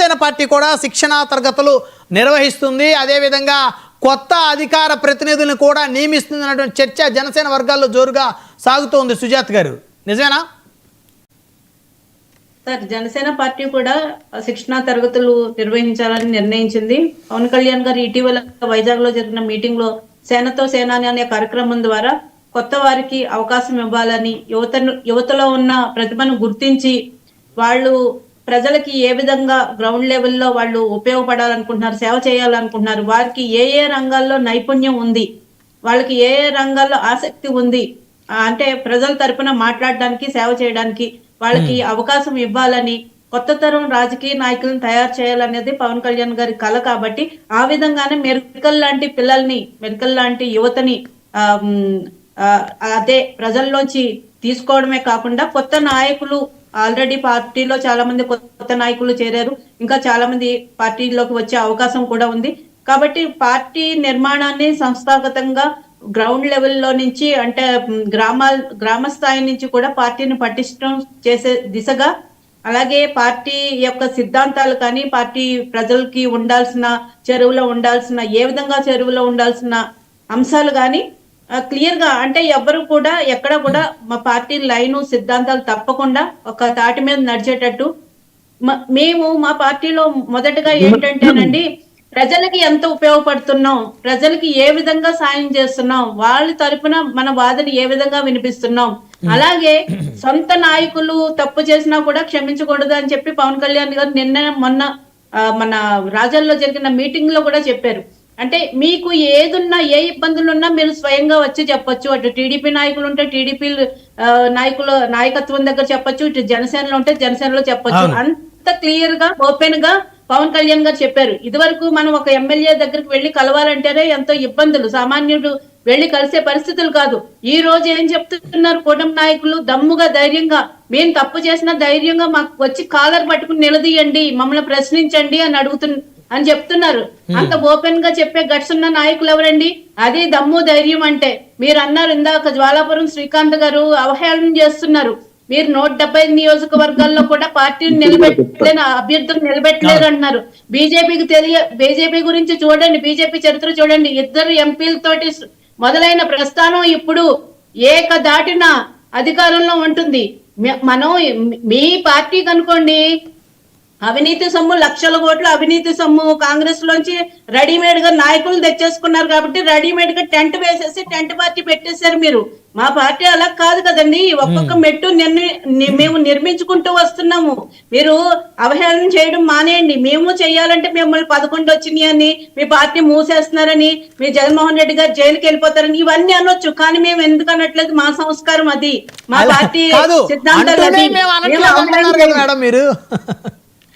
Janasena party కూడా శిక్షణా తరగతులు నిర్వహిస్తుంది, అదేవిధంగా కొత్త అధికార ప్రతినిధులను కూడా నియమిస్తుంది అన్నటువంటి చర్చ జనసేన వర్గాల్లో జోరుగా సాగుతోంది. సుజాత్ గారు, నిజమేనా? సార్, జనసేన పార్టీ కూడా శిక్షణా తరగతులు నిర్వహించాలని నిర్ణయించింది. పవన్ కళ్యాణ్ గారు ఇటీవల వైజాగ్ లో జరిగిన మీటింగ్ లో సేనతో సేనాని అనే కార్యక్రమం ద్వారా కొత్త వారికి అవకాశం ఇవ్వాలని, యువతలో ఉన్న ప్రతిభను గుర్తించి వాళ్ళు ప్రజలకి ఏ విధంగా గ్రౌండ్ లెవెల్లో వాళ్ళు ఉపయోగపడాలనుకుంటున్నారు, సేవ చేయాలనుకుంటున్నారు, వారికి ఏ ఏ రంగాల్లో నైపుణ్యం ఉంది, వాళ్ళకి ఏ ఏ రంగాల్లో ఆసక్తి ఉంది, అంటే ప్రజల తరపున మాట్లాడడానికి, సేవ చేయడానికి వాళ్ళకి అవకాశం ఇవ్వాలని, కొత్త తరం రాజకీయ నాయకులను తయారు చేయాలనేది పవన్ కళ్యాణ్ గారి కళ. కాబట్టి ఆ విధంగానే మెరికల్ లాంటి పిల్లల్ని, మెరికల్ లాంటి యువతని అదే ప్రజల్లోంచి తీసుకోవడమే కాకుండా కొత్త నాయకులు, ఆల్రెడీ పార్టీలో చాలా మంది కొత్త నాయకులు చేరారు, ఇంకా చాలా మంది పార్టీలోకి వచ్చే అవకాశం కూడా ఉంది. కాబట్టి పార్టీ నిర్మాణాన్ని సంస్థాగతంగా గ్రౌండ్ లెవెల్లో నుంచి, అంటే గ్రామ స్థాయి నుంచి కూడా పార్టీని పటిష్టం చేసే దిశగా, అలాగే పార్టీ యొక్క సిద్ధాంతాలు కానీ, పార్టీ ప్రజలకి ఉండాల్సిన చెరువులో ఉండాల్సిన, ఏ విధంగా చెరువులో ఉండాల్సిన అంశాలు కానీ క్లియర్ గా, అంటే ఎవరు కూడా ఎక్కడ కూడా మా పార్టీ లైను సిద్ధాంతాలు తప్పకుండా ఒక తాటి మీద నడిచేటట్టు మేము మా పార్టీలో మొదటగా ఏంటంటేనండి, ప్రజలకి ఎంత ఉపయోగపడుతున్నాం, ప్రజలకి ఏ విధంగా సాయం చేస్తున్నాం, వాళ్ళ తరపున మన వాదన ఏ విధంగా వినిపిస్తున్నాం, అలాగే సొంత నాయకులు తప్పు చేసినా కూడా క్షమించకూడదు అని చెప్పి పవన్ కళ్యాణ్ గారు మొన్న మన రాజాల్లో జరిగిన మీటింగ్ లో కూడా చెప్పారు. అంటే మీకు ఏదున్నా, ఏ ఇబ్బందులున్నా మీరు స్వయంగా వచ్చి చెప్పొచ్చు. అటు టీడీపీ నాయకులు ఉంటే టీడీపీ నాయకుల నాయకత్వం దగ్గర చెప్పొచ్చు, ఇటు జనసేనలో ఉంటే జనసేనలో చెప్పొచ్చు. అంత క్లియర్ గా, ఓపెన్ గా పవన్ కళ్యాణ్ గారు చెప్పారు. ఇదివరకు మనం ఒక ఎమ్మెల్యే దగ్గరికి వెళ్లి కలవాలంటేనే ఎంతో ఇబ్బందులు, సామాన్యుడు వెళ్లి కలిసే పరిస్థితులు కాదు. ఈ రోజు ఏం చెప్తున్నారు కూటమి నాయకులు, దమ్ముగా ధైర్యంగా, మేము తప్పు చేసిన ధైర్యంగా మాకు వచ్చి కాలర్ పట్టుకుని నిలదీయండి, మమ్మల్ని ప్రశ్నించండి అని చెప్తున్నారు. అంత ఓపెన్ గా చెప్పే గట్స్ ఉన్న నాయకులు ఎవరండి? అది దమ్ము ధైర్యం అంటే. మీరు అన్నారు ఇందాక, జ్వాలాపురం శ్రీకాంత్ గారు అవహేళన చేస్తున్నారు. మీరు 170 నియోజకవర్గాల్లో కూడా పార్టీని నిలబెట్టలేని, అభ్యర్థులు నిలబెట్టలేరు అంటున్నారు. బీజేపీ గురించి చూడండి, బీజేపీ చరిత్ర చూడండి. 2 ఎంపీలతోటి మొదలైన ప్రస్థానం ఇప్పుడు ఏకదాటిన అధికారంలో ఉంటుంది. మనం మీ పార్టీకి అనుకోండి, అవినీతి సొమ్ము, లక్షల కోట్ల అవినీతి సొమ్ము కాంగ్రెస్ లోంచి రెడీమేడ్ గా నాయకులు తెచ్చేసుకున్నారు. కాబట్టి రెడీమేడ్ గా టెంట్ వేసేసి టెంట్ పార్టీ పెట్టేశారు మీరు. మా పార్టీ అలా కాదు కదండి. ఒక్కొక్క మెట్టు మేము నిర్మించుకుంటూ వస్తున్నాము. మీరు అవహేళన చేయడం మానేయండి. మేము చెయ్యాలంటే మిమ్మల్ని 11 వచ్చినాయి అని, మీ పార్టీ మూసేస్తున్నారని, మీ జగన్మోహన్ రెడ్డి గారు జైలుకి వెళ్ళిపోతారని ఇవన్నీ అనొచ్చు. కానీ మేము ఎందుకు అనట్లేదు? మా సంస్కారం అది, మా పార్టీ సిద్ధాంతాలు మీరు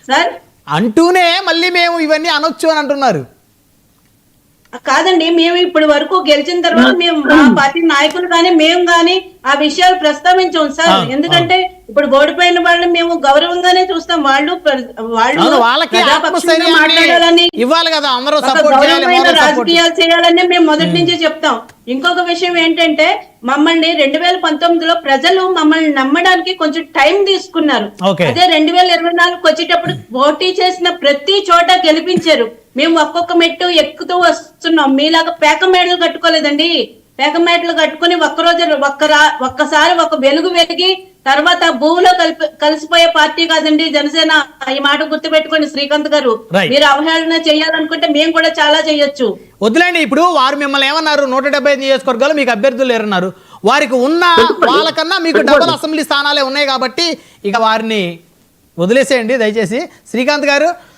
సార్. అంటూనే మళ్ళీ మేము ఇవన్నీ అనొచ్చు అని అంటున్నారు. కాదండి, మేము ఇప్పటి వరకు గెలిచిన తర్వాత మేము మా పార్టీ నాయకులు కానీ మేము కానీ ఆ విషయాలు ప్రస్తావించాం సార్. ఎందుకంటే ఇప్పుడు ఓడిపోయిన వాళ్ళని మేము గౌరవంగానే చూస్తాం. వాళ్ళు మాట్లాడాలని, ఇవ్వాలి కదా, అందరూ రాజకీయాలు చేయాలని మేము మొదటి నుంచే చెప్తాం. ఇంకొక విషయం ఏంటంటే, మమ్మల్ని 2019లో ప్రజలు మమ్మల్ని నమ్మడానికి కొంచెం టైం తీసుకున్నారు. అదే 2024 వచ్చేటప్పుడు పోటీ చేసిన ప్రతి చోట గెలిపించారు. మేము ఒక్కొక్క మెట్టు ఎక్కుతూ వస్తున్నాం. మీలాగా పేక మేడలు కట్టుకోలేదండి. పేక మేడలు కట్టుకుని ఒక్కసారి ఒక వెలుగు వెలిగి తర్వాత భూమిలో కలిసిపోయే పార్టీ కాదండి జనసేన. ఈ మాట గుర్తు పెట్టుకోండి శ్రీకాంత్ గారు. మీరు అవహేళన చేయాలనుకుంటే మేము కూడా చాలా చేయొచ్చు. వద్దులేండి. ఇప్పుడు వారు మిమ్మల్ని ఏమన్నారు, 175 నియోజకవర్గాలు మీకు అభ్యర్థులు లేరన్నారు. వారికి ఉన్న వాళ్ళకన్నా మీకు డబుల్ అసెంబ్లీ స్థానాలే ఉన్నాయి కాబట్టి ఇక వారిని వదిలేసేయండి దయచేసి. శ్రీకాంత్ గారు,